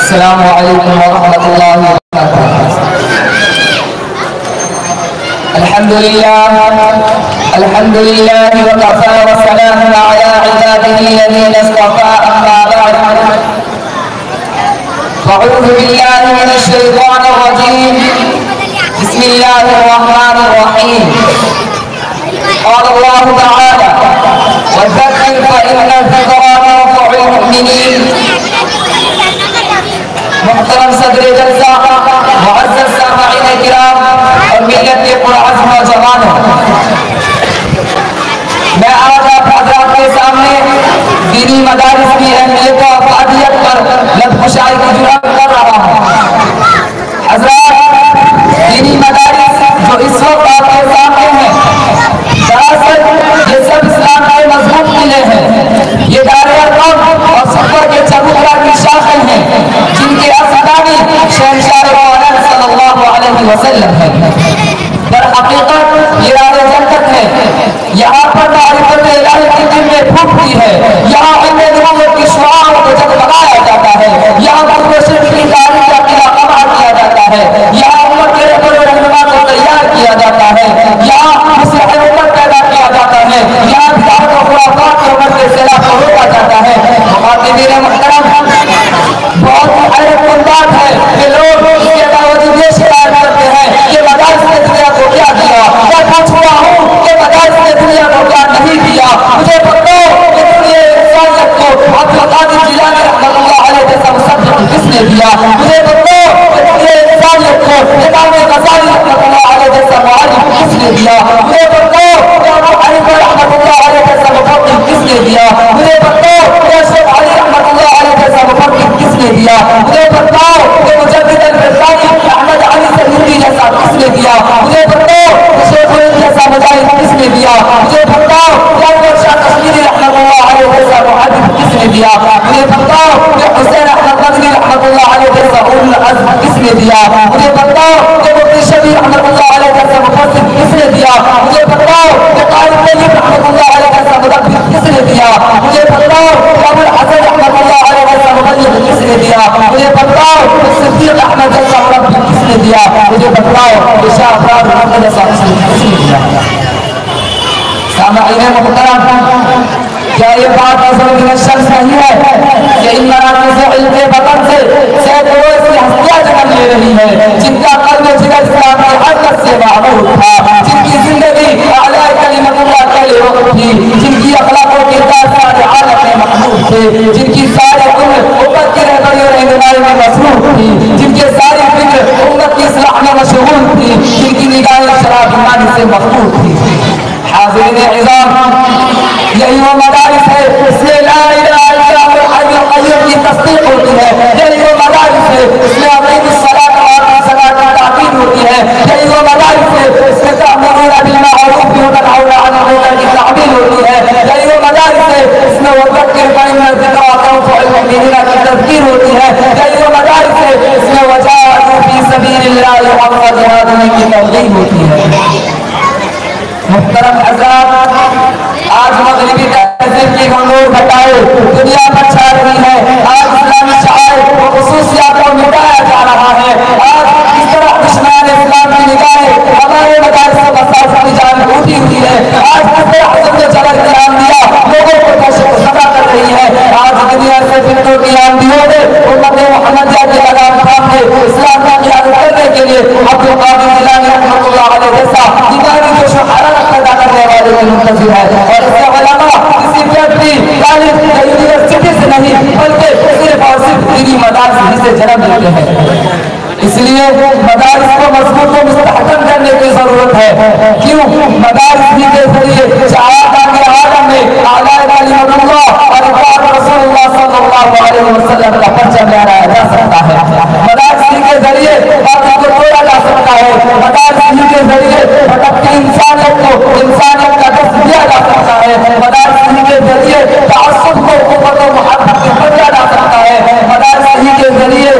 السلام علیکم ورحمۃ اللہ وبرکاتہ۔ الحمدللہ وکفى وسلام علی عباده الذین اصطفى اما بعد فاعوذ باللہ من الشیطان الرجیم بسم اللہ الرحمن الرحیم قال اللہ تعالی وذکر فإن الذکرى تنفع المؤمنین۔ محترم صدر جلسہ، معزز سامعین کرام اور ملت کے پرعزم نوجوانوں، میں آج آپ حضرات کے سامنے دینی مدارس کی اہمیت و افادیت پر لفظ گشائی کی جرات کر رہا ہوں۔ حضرات، دینی مدارس جو اس وقت آپ کے سامنے ہیں، دراصل یہ سب اسلام کے مضبوط قلعے ہیں۔ یہ دار ارقم اور صفر کے چبوترا کی شاخیں ہیں جن کے اسدانی شہنشاہ عالم صلی اللہ علیہ وسلم ہے۔ در حقیقت یہ راہ جنت ہے۔ یہاں پر معرفت الہی کی دنیا پھوٹتی ہے، یہاں علم نبوت کی شعاعوں کو جگمگایا جاتا ہے، یہاں مشرق کی تاریخ کا قلعہ قمع کیا جاتا ہے، یہاں امت کے بڑے رہنما کو تیار کیا جاتا ہے، یہاں مصلح امت پیدا کیا جاتا ہے، یہاں بدعت و خرافات کے عمر کے سیلاب کو روکا جاتا ہے۔ مخاطبین محترم، بہت ہی حیرت کن بات ہے کہ لوگ اس کے باوجود یہ شکایت کرتے ہیں کہ مدارس نے دنیا کو کیا دیا۔ میں پوچھ رہا ہوں کہ مدارس نے دنیا کو کیا نہیں دیا؟ مجھے بتاؤ کہ دنیا انسانیت کو عبدالقادر جیلانی رحمۃ اللہ علیہ جیسا مصدق کس نے دیا؟ مجھے بتاؤ کہ دنیا انسانیت کو امام غزالی رحمۃ اللہ علیہ جیسا معلم کس نے دیا؟ مجھے بتاؤ کہ ابو حنیفہ رحمۃ اللہ علیہ جیسا مفکر کس نے دیا؟ مجھے بتاؤ کہ شیخ علی رحمۃ اللہ علیہ جیسا مفکر کس نے دیا؟ مجھے بتاؤ کہ مجدد الفرقانی احمد علی سیوطی جیسا کس نے دیا؟ مجھے بتاؤ کہ شیخ الہند جیسا مجاہد کس نے دیا؟ مجھے بتاؤ کہ انور شاہ کشمیری رحمۃ اللہ علیہ جیسا محدث کس نے دیا؟ مجھے بتاؤ کہ حسین احمد مدنی رحمۃ اللہ علیہ جیسا اولو العزم کس نے دیا؟ مجھے بتاؤ کہ مفتی شفیع رحمۃ اللہ علیہ جیسا مفسر کس نے دیا؟ مجھے بتاؤ کہ قاری طیب رحمۃ اللہ علیہ جیسا مدبر کس نے دیا؟ مجھے بتاؤ کہ ابو الحسن رحمۃ اللہ علیہ جیسا مبلغ کس نے دیا؟ مجھے بتاؤ کہ صدیق احمد جیسا مربی کس نے دیا؟ مجھے بتاؤ کہ شاہ افراد محمد جیسا کس نے دیا؟ سامعین محترم، کیا یہ بات اصل من الشمس نہیں ہے کہ ان مراکز علم کے وطن سے سینکڑوں ایسی ہستیاں جنم لے رہی ہیں جن کا قلب و جگر اسلام کی حرکت سے معمور تھا، جن کی زندگی اعلیٰ کلمت اللہ کے لیے وقف تھی، جن کی اخلاق و کردار سارے عالم میں محمود تھے، جن کی ساری عمر امت کی رہبری و رہنمائی میں مصروف تھی، جن کے ساری فکر امت کی اصلاح میں مشغول تھی، جن کی نگاہیں شراب ایمانی سے مخلوط تھی۔ حاضرین عظام، یہی وہ مدارس ہے اس میں لا الہ الا اللہ الحی القیوم کی تصدیق ہوتی ہے، یہی وہ مدارس ہے اس میں اقیم الصلاۃ و آتوا الزکاۃ کی تاکید ہوتی ہے، یہی وہ مدارس ہے اس میں تأمرون بالمعروف وتنہون عن المنکر کی تعمیل ہوتی ہے، یہی وہ مدارس ہے اس میں وذکر فإن الذکریٰ تنفع المؤمنین کی تذکیر ہوتی ہے، یہی وہ مدارس ہے اس میں وجاہدوا فی سبیل اللہ حق جہادہ کی ترغیب ہوتی ہے۔ محترم حضرات، آج مغربی تہذیب کی غنور گھٹائے دنیا پر چھا رہی ہے، آج اسلامی شعائر و خصوصیات کو مٹایا جا رہا ہے، آج اس طرح دشمنان اسلام کی نگاہیں ہمارے مدارس و مساجد کی جانب اٹھی ہوئی ہے، آج کس طرح حضرت نے جلال کی آندیاں لوگوں کو دہشت زدہ کر رہی ہے، آج دنیا سے فتنوں کی آندیوں نے امت محمدیہ کی لگام تھام کے اسلام کا قیادت کرنے کے لیے عبدالقادر جیلانی رحمۃ اللہ علیہ جیسا دیوانی جوش و حرارت پیدا کرنے والے کے منتظر ہے، اور اس کے علماء کسی فیکٹری کالج یا یونیورسٹی سے نہیں بلکہ صرف اور صرف دینی مدارس ہی سے جنم لیتے ہیں۔ اس لیے مدارس کو مضبوط و مستحکم کرنے کی ضرورت ہے، کیوں؟ مدارس ہی کے ذریعے شہادت کے عالم میں اعلیٰ کلمت اللہ اور اطاعت رسول اللہ صلی اللہ علیہ وسلم کا پرچم لہرایا جا سکتا ہے، مدارس ہی کے ذریعے باطل کو توڑا جا سکتا ہے، مدارس ہی کے ذریعے بھٹکتی انسانیت کو انسانیت کا درس دیا جا سکتا ہے، مدارس ہی کے ذریعے تعصب کو قوت و محبت سے بدلا جا سکتا ہے، مدارس ہی کے ذریعے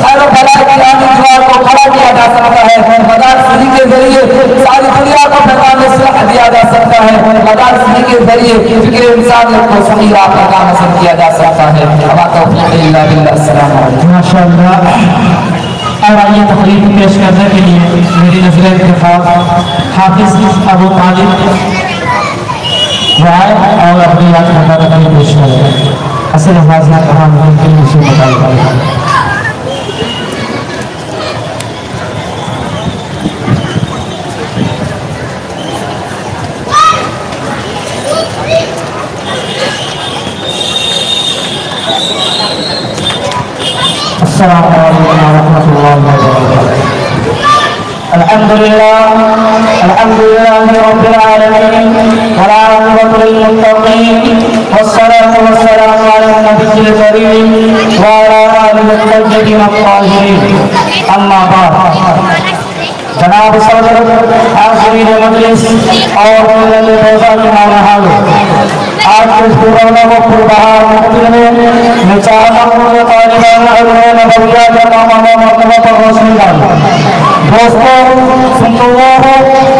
خیر و بھلائی کی دیوار کو کھڑا کیا جا سکتا ہے، مدارس ہی کے ذریعے ساری دنیا کو پیغام اصلاح دیا جا سکتا ہے، مدارس ہی کے ذریعے فکر انسان انسانیت کو صحیح راہ پر گامزن کیا جا سکتا ہے. وما توفیق الا باللہ. السلام علیکم. ماشاءاللہ. اور آئیے تقریر پیش کرنے کے لیے میری نظر اتفاق حافظ ابو طالب رائے اور اپنی یاد کرنا تقریر پیش کریں. اصل حاضرہ کہاں ان کے لیے سے بتائی گئی. السلام علیکم ورحمۃ اللہ وبرکاتہ. الحمد للہ رب العالمین والعاقبۃ للمتقین والصلاة والسلام علی النبی الکریم وعلی آلہ الطیبین الطاہرین. اما بعد. جناب صدر حاضرین مجلس اور روزہ کے ماہرین، آج کے پروگرام کو پربہار مقبول میں چاہتا ہوں کہ طالبان علم نبویہ کے تمام مرتبہ پر روشنی ڈالیں. دوستو، سنتوں ہو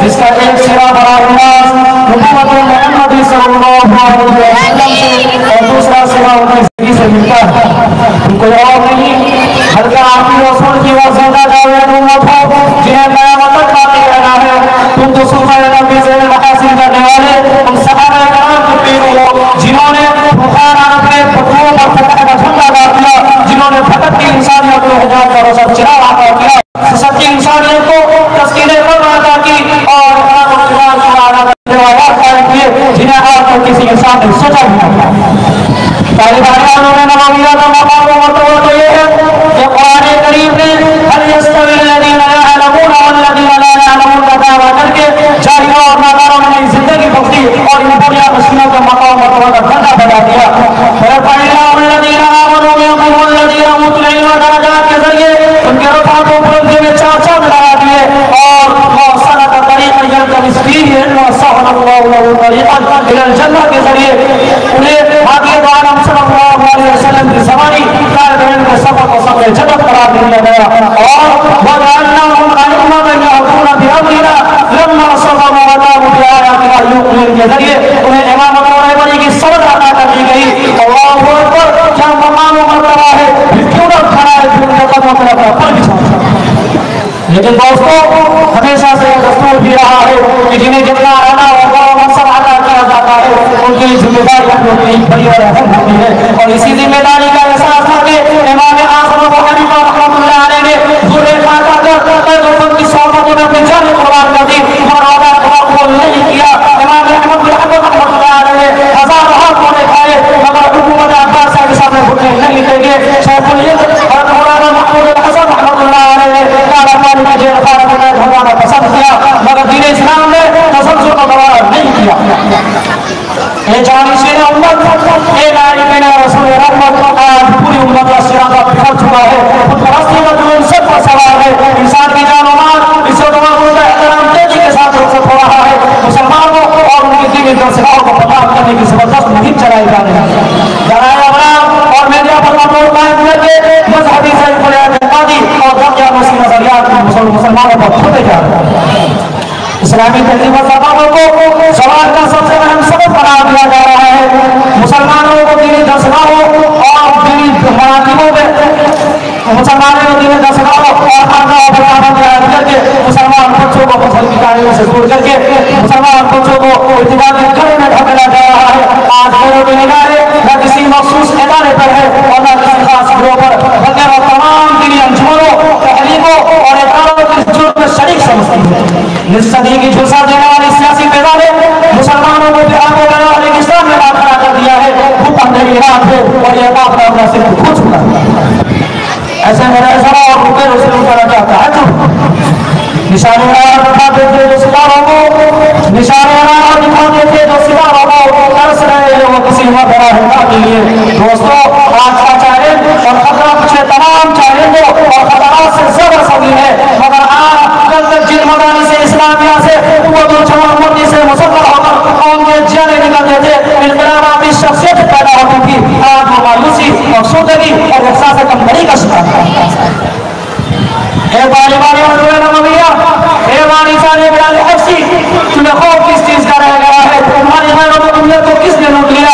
جس کا ایک سرا براہ راست حکومت محمدی صلی اللہ علیہ وسلم سے اور دوسرا سرا ان کی زندگی سے ملتا ہے. ان کو اور نہیں بلکہ آپ کی رسول کی وہ زندہ جاوید امت ہو جنہیں قیامت تک باقی رہنا ہے. تم تو صوفہ نبی سے محاسن کرنے والے تم صحابہ کرام کے پیر ہو جنہوں نے بخار اپنے پتھروں پر فتح کا جھنڈا گاڑ دیا، جنہوں نے بھٹکتی انسانیت کو ہدایت کا روشن چراغ عطا کیا، سچی انسانیت کو تسکین قلب عطا کی اور روایات قائم کیے جنہیں آج تک کسی انسان نے سوچا نہیں. طالبان نبویہ کا مقام و مرتبہ تو یہ ہے کہ قرآن کریم نے هل يستوي الذين يعلمون والذين لا يعلمون کا دعویٰ کر کے جاہلوں اور ناداروں میں زندگی بخشی اور ان دنیا مسلموں کا مقام و مرتبہ کا ڈنڈا بجا دیا. فَيَرْفَعِ الَّذِينَ آمَنُوا مِنكُمْ وَالَّذِينَ أُوتُوا الْعِلْمَ درجات کے ذریعے ان کے رفعت و بلندی میں چار لگا دیے اور وَأَحْسَنَ طَرِيقًا يَلْتَمِسُ فِيهِ عِلْمًا سَهَلَ اللَّهُ لَهُ طَرِيقًا إِلَى الْجَنَّةِ کے ذریعے انہیں حاضر عالم صلی اللہ علیہ وسلم کی زمانی طالب علم کے سفر کو سفر جنت قرار دیا گیا. اور وَجَعَلْنَاهُمْ أَئِمَّةً يَهْدُونَ بِأَمْرِنَا لَمَّا صَبَرُوا وَكَانُوا بِآيَاتِنَا يُوقِنُونَ کے ذریعے انہیں امامت اور رہبری کی سبق عطا کر دی گئی. اللہ اکبر. کیا مقام و مرتبہ ہے. پھر کیوں نہ کھڑا ہے پھر ان کے قدموں پر اپنا پر بچھا. لیکن دوستو، ہمیشہ سے یہ دستور بھی رہا ہے کہ جنہیں جتنا آنا اور منصب عطا کیا جاتا ہے ان کی ذمہ داری اپنی بڑی اور اہم ہوتی ہے. اور اسی ذمہ داری کا احساس کر کے امام اعظم ابو حنیفہ رحمۃ اللہ علیہ نے ذرے فاتح کر رسول کی صحبتوں میں اپنی جان قربان کر دی اور وعدہ قبول نہیں کیا. امام احمد بن حنبل رحمۃ اللہ علیہ نے ہزار ہاتھوں نے کھائے مگر حکومت عباس صاحب کے سامنے گھٹنے نہیں دیں گے. شیخ الہند اور مولانا محمود الحسن رحمۃ اللہ علیہ نے کالا پانی کی جیل خانہ میں بھروانا پسند کیا مگر دین اسلام نے تسلسل کا گوارا نہیں کیا. اے جانشین امت، اے نائبین رسول رحمت، آج پوری امت کا سراغا بکھر چکا ہے. خود پرستی کا جنون سب پر سوار ہے. انسان کی جان و مال عزت و عزت کا احترام تیزی کے ساتھ رخصت ہو رہا ہے. مسلمانوں اور ان کی دینی درسگاہوں کو بدنام کرنے کی زبردست مہم چلائی جا رہی ہے. ذرائع ابلاغ اور میڈیا پر کنٹرول قائم کر کے مذہبی ضعیف اعتقادی اور درجہ نشین نظریات مسلمانوں پر تھوپے جا رہے ہیں. اسلامی تہذیب و ثقافت کو سماج کا سب سے اہم سبب قرار دیا جا رہا ہے. مسلمانوں کو دینی درسگاہوں اور دینی مراکزوں میں مسلمانوں کو دینی درسگاہوں اور خانقاہوں پر پابند عائد کر کے مسلمان بچوں کو مذہب کی تعلیموں سے دور کر کے مسلمان بچوں کو اتباعی گھروں میں ڈھکیلا جا رہا ہے. آج گھروں کے نگاہیں نہ کسی مخصوص ادارے پر ہے اور نہ کسی خاص گروہ پر بلکہ وہ تمام دینی انجمنوں، تحریکوں اور اداروں کے جرم میں شریک سمجھتی ہے. اس صدی کی جھلسا دینے والی سیاسی پیدانے مسلمانوں کو بہار کو بنا والے اسلام میں داخلہ کر دیا ہے. خود اندھیری رات ہے اور یہ کافر اپنا صرف کھو چکا ہے. ایسے میں ایسا اور روپے اسے اترا چاہتا ہے جو نشانی دکھاتے تھے جو ستاروں کو، نشانی دکھاتے تھے جو ستاروں کو ترس رہے ہیں وہ کسی مدرہ ہنگا کے لیے. دوستو، آج کا چیلنج اور خطرہ پچھلے تمام چیلنجوں اور خطرات سے زیادہ سبھی ہے. مگر آج کل تک جن مدانی سے اسلامیہ سے قوت و جوان مردی سے مسلح ہو کر قوم کے جانے نکلتے تھے، انقلاباتی شخصیت پیدا ہوتی تھی، آج وہ مایوسی اور سودگی اور احساس کمتری کا شکار ہے. اے طالبان علوم نبویہ، اے وارثان بلال حبشی، تمہیں خوف کس چیز کا رہ گیا ہے؟ تمہاری غیرت و امت کو کس نے لوٹ لیا؟